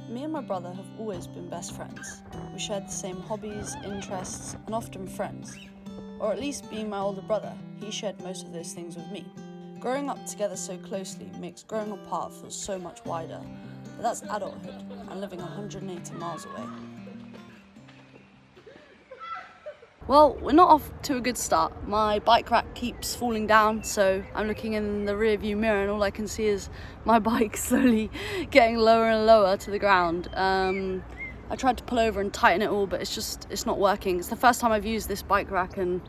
Me and my brother have always been best friends. We shared the same hobbies, interests, and often friends. Or at least being my older brother, he shared most of those things with me. Growing up together so closely makes growing apart feel so much wider, but that's adulthood and living 180 miles away. Well, we're not off to a good start. My bike rack keeps falling down, so I'm looking in the rear view mirror and all I can see is my bike slowly getting lower and lower to the ground. I tried to pull over and tighten it all, but it's not working. It's the first time I've used this bike rack, and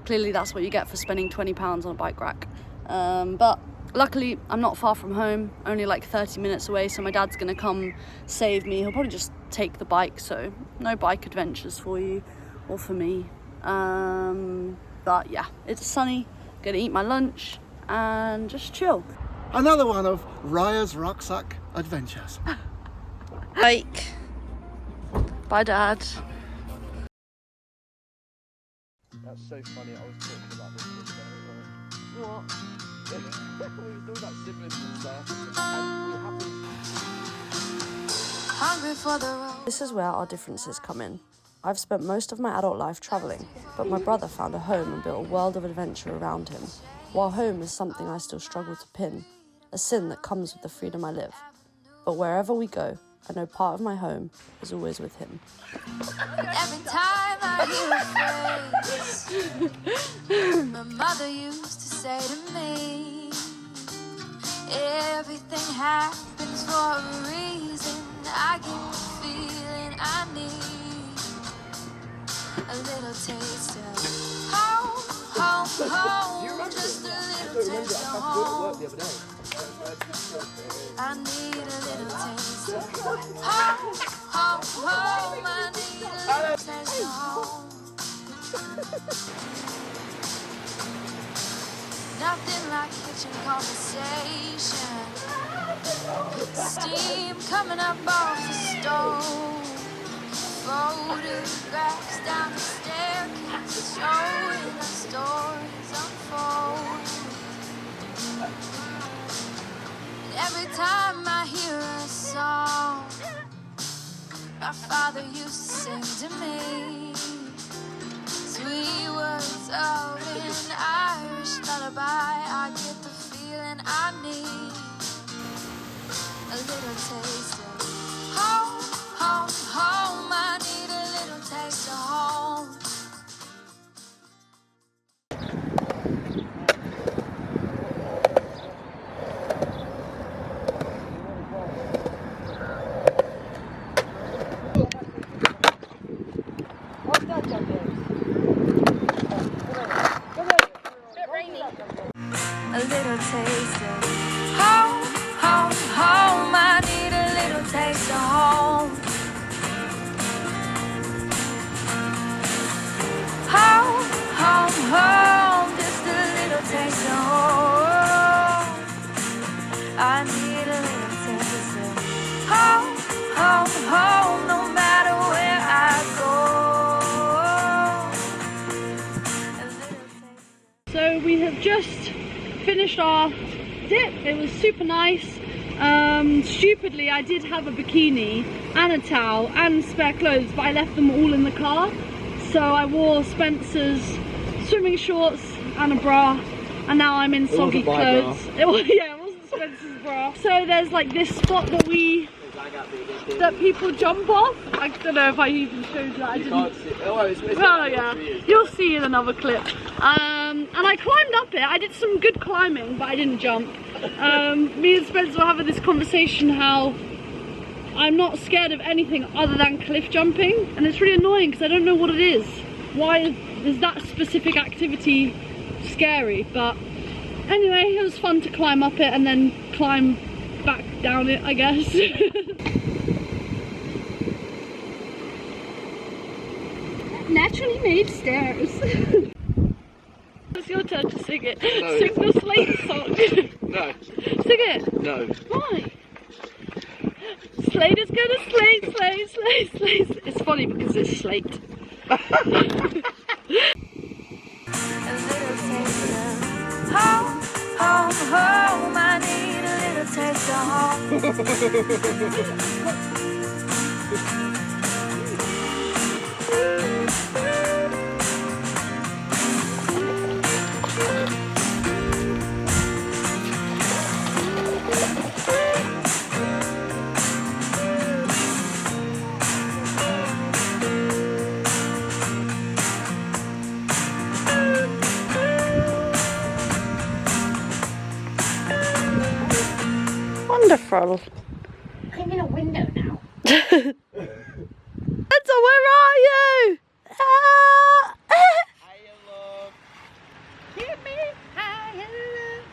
clearly that's what you get for spending £20 on a bike rack. But luckily I'm not far from home, only like 30 minutes away, so my dad's gonna come save me. He'll probably just take the bike, so no bike adventures for you or for me. But yeah, it's sunny, gonna eat my lunch and just chill. Another one of Raya's rucksack adventures. Bike. Bye, Dad. That's so funny, I was talking about this the other day. What? We were talking about siblings and stuff, and we happened... This is where our differences come in. I've spent most of my adult life travelling, but my brother found a home and built a world of adventure around him, while home is something I still struggle to pin, a sin that comes with the freedom I live. But wherever we go, I know part of my home is always with him. Every time I hear a phrase, my mother used to say to me, everything happens for a reason. I get the feeling I need a little taste of home, home, home. Just a little taste of home. I need a little taste of home, home, home. I need a little taste of home. Nothing like kitchen conversation, steam coming up off the stove, photographs down the staircase showing the stories unfold. And every time I hear a song my father used to sing to me, sweet words of an Irish lullaby, I get the feeling I need a little taste of home, home, home. I need a little taste of home. A little taste of home, home, home. I need a little taste of home. Home, home, home. Just a little taste of home. I need a little taste of home, home, home. No matter where I go. A little taste. So we have just finished our dip. It was super nice. Stupidly, I did have a bikini and a towel and spare clothes, but I left them all in the car. So I wore Spencer's swimming shorts and a bra, and now I'm in soggy clothes. It wasn't Spencer's bra. So there's like this spot that people jump off. I don't know if I even showed you that. I didn't. Well, yeah, you'll see in another clip. And I climbed up it. I did some good climbing, but I didn't jump. Me and Spencer were having this conversation how I'm not scared of anything other than cliff jumping, and it's really annoying because I don't know what it is. Why is that specific activity scary? But anyway, it was fun to climb up it and then climb back down it, I guess. Naturally made stairs. It's your turn to sing it. No. Sing the Slate song. No. Sing it. No. Why? Slate is gonna slate, slate, slate, slate. It's funny because it's slate. A little taste of home, home, home. I need a little taste of home. April. I'm in a window now. Enzo, where are you? Ah! Keep me high in love.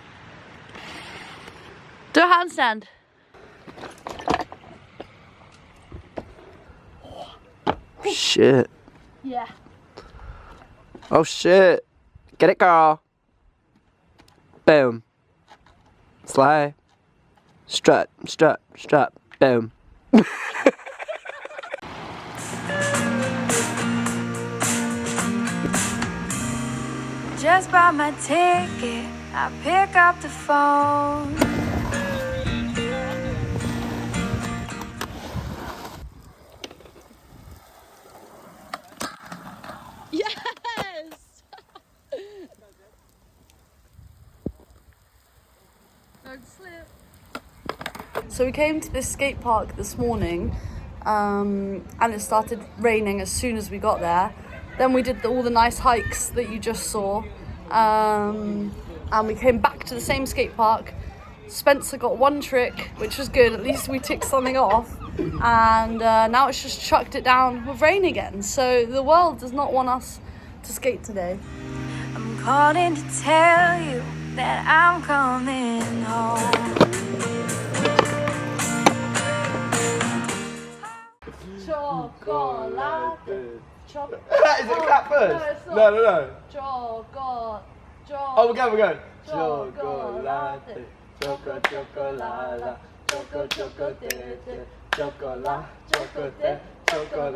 Do a handstand. Shit. Yeah. Oh shit. Get it, girl. Boom. Slide. Strut, strut, strut. Boom. Just bought my ticket, I pick up the phone. Yes! Don't slip. So we came to this skate park this morning and it started raining as soon as we got there. Then we did all the nice hikes that you just saw and we came back to the same skate park. Spencer got one trick, which was good, at least we ticked something off, and now it's just chucked it down with rain again. So the world does not want us to skate today. I'm calling to tell you that I'm coming home. Chocolate. Is it clap first? No. Chocolate. Oh, we're going. Chocolate. Chocolate. Chocolate. Chocolate.